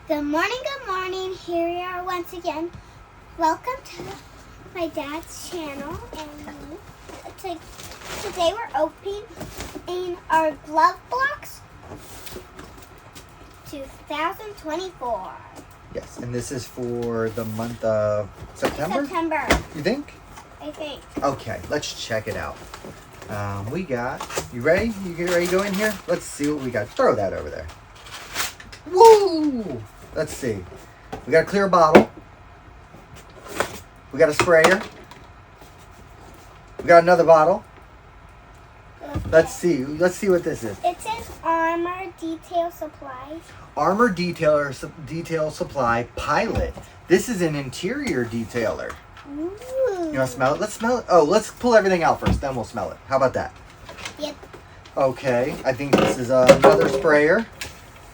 Good morning. Here we are once again. Welcome to my dad's channel. And today we're opening our Glovebox 2024. Yes, and this is for the month of September? September, You think? I think. Okay, let's check it out. You ready? You get ready to go in here? Let's see what we got. Throw that over there. Woo! Let's see. We got a clear bottle. We got a sprayer. We got another bottle. Okay. Let's see what this is. It says Armor Detail Supplies. Armor Detail Supply Pilot. This is an interior detailer. Ooh. You want to smell it? Let's smell it. Oh, let's pull everything out first, then we'll smell it. How about that? Yep. Okay, I think this is another sprayer.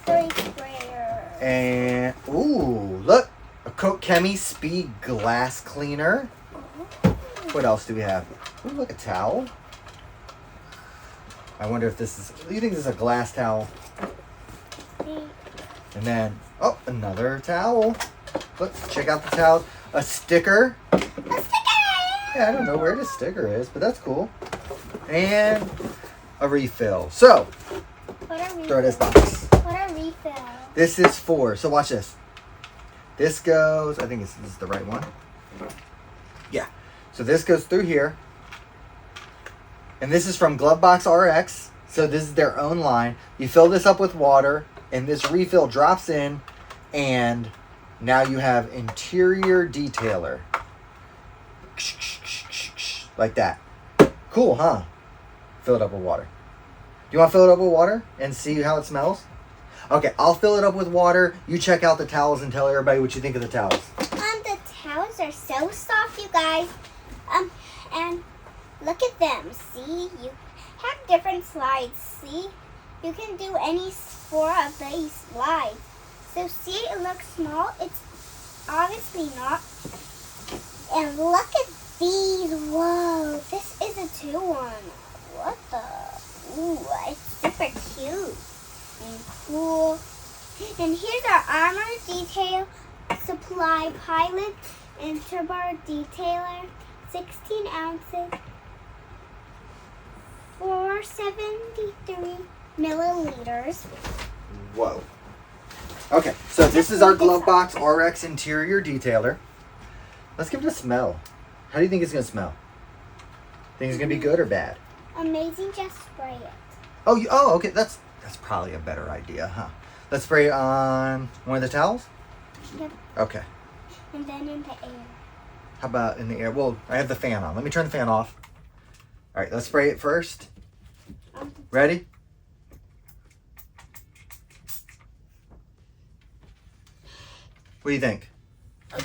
Three sprayer. And, ooh, look. A Coke Chemi Speed Glass Cleaner. What else do we have? Ooh, look, a towel. I wonder if this is, do you think this is a glass towel? And then, oh, another towel. Look, check out the towel. A sticker. A sticker! Yeah, I don't know where the sticker is, but that's cool. And a refill. So, What are throw this refills? box. What are refills? This is for, so watch this. This goes, I think this is the right one. Yeah. So this goes through here. And this is from Glovebox RX. So this is their own line. You fill this up with water, and this refill drops in, and now you have interior detailer. Like that. Cool, huh? Fill it up with water. Do you want to fill it up with water and see how it smells? Okay, I'll fill it up with water. You check out the towels and tell everybody what you think of the towels. The towels are so soft, you guys. And look at them. See, you have different slides. See, you can do any four of these slides. So see, it looks small. It's obviously not. And look at these. Whoa, this is a 2-1. What the? Ooh, it's super cute and cool. And here's our Armor Detail Supply Pilot Interbar Detailer, 16 ounces, 473 milliliters. Whoa. Okay, so this is our Glovebox RX interior detailer. Let's give it a smell. How do you think it's going to smell? Think it's going to be good or bad? Amazing, just spray it. Oh, okay, that's probably a better idea, huh? Let's spray it on one of the towels? Yep. Okay. And then in the air. How about in the air? Well, I have the fan on. Let me turn the fan off. All right, let's spray it first. Ready? What do you think?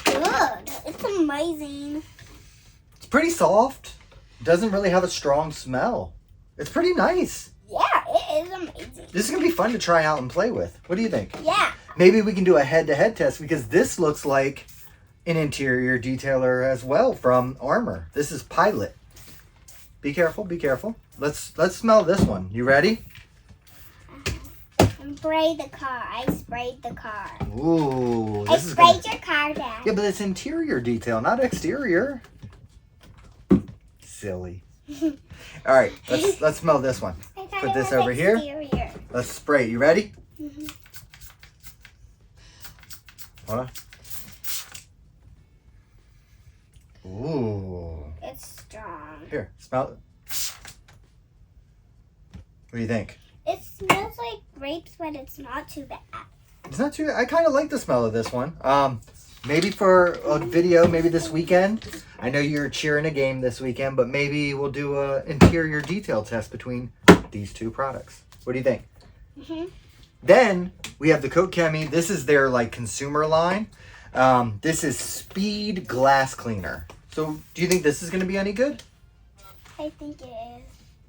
Good. It's amazing. It's pretty soft. Doesn't really have a strong smell. It's pretty nice. Yeah, it is amazing. This is going to be fun to try out and play with. What do you think? Yeah. Maybe we can do a head-to-head test because this looks like an interior detailer as well from Armor. This is Pilot. Be careful, be careful. Let's smell this one. You ready? Spray the car. I sprayed the car. Ooh. I sprayed your car, Dad. Yeah, but it's interior detail, not exterior. Silly. All right, let's smell this one. Put this over here. Let's spray it. You ready? Mm-hmm. Hold on. Ooh. It's strong. Here, smell it. What do you think? It smells like grapes, but it's not too bad. It's not too. I kind of like the smell of this one. Maybe for a video, maybe this weekend. I know you're cheering a game this weekend, but maybe we'll do a interior detail test between these two products. What do you think? Mm-hmm. Then we have the Coke Chemi. This is their like consumer line. This is Speed Glass Cleaner. So do you think this is going to be any good? I think it is.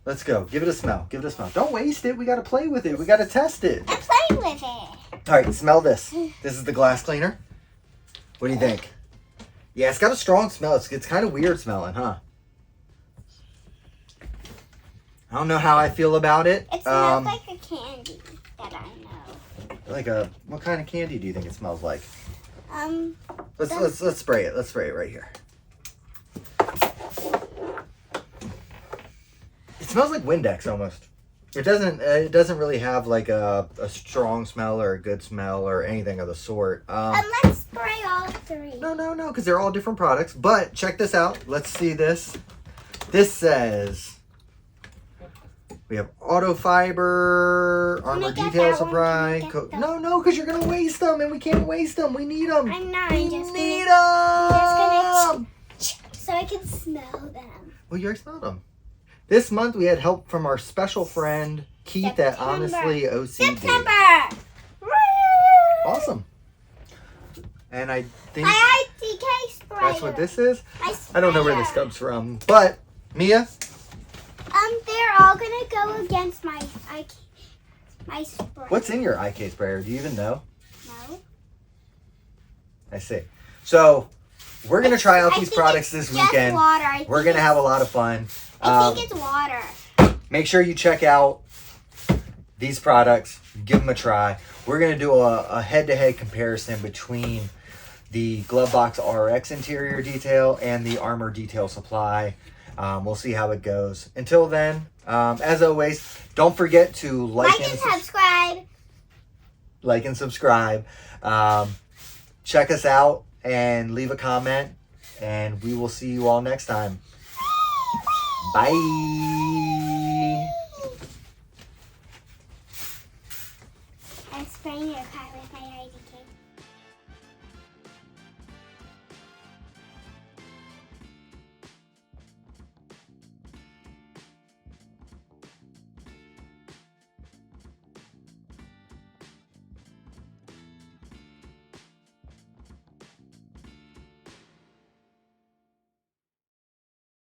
Let's go. Give it a smell. Give it a smell. Don't waste it. We got to play with it. We got to test it. I'm playing with it. All right, smell this. This is the glass cleaner. What do you think? Yeah, it's got a strong smell. It's kind of weird smelling, huh? I don't know how I feel about it. It smells like a candy that I know. like a, what kind of candy do you think it smells like? The- Let's spray it. Let's spray it right here. It smells like Windex almost. It doesn't really have like a strong smell or a good smell or anything of the sort. let's spray all three. No, because they're all different products. But check this out. Let's see this. This says we have auto fiber, armor I get detail that one? supply. Can I get that? No, because you're gonna waste them, and we can't waste them. We need them. I'm not. We I'm just need gonna them. so I can smell them. Well, you already smelled them. This month we had help from our special friend Keith at September. Honestly OCD. September. Woo! Awesome. And I think My ITK sprayer. that's what this is. My I don't know where this sprayer. comes from, but Mia, They're all gonna go against my spray. what's in your IK sprayer? Do you even know? No. I see. So we're gonna try out I these think products it's this just weekend. water. We're gonna have a lot of fun. I think it's water. Make sure you check out these products. Give them a try. We're gonna do a head-to-head comparison between the Glovebox RX interior detail and the Armor Detail Supply. We'll see how it goes. Until then, as always, don't forget to Like and subscribe. like and subscribe. Check us out and leave a comment, and we will see you all next time. Bye. I'm spraying your car with my IDK.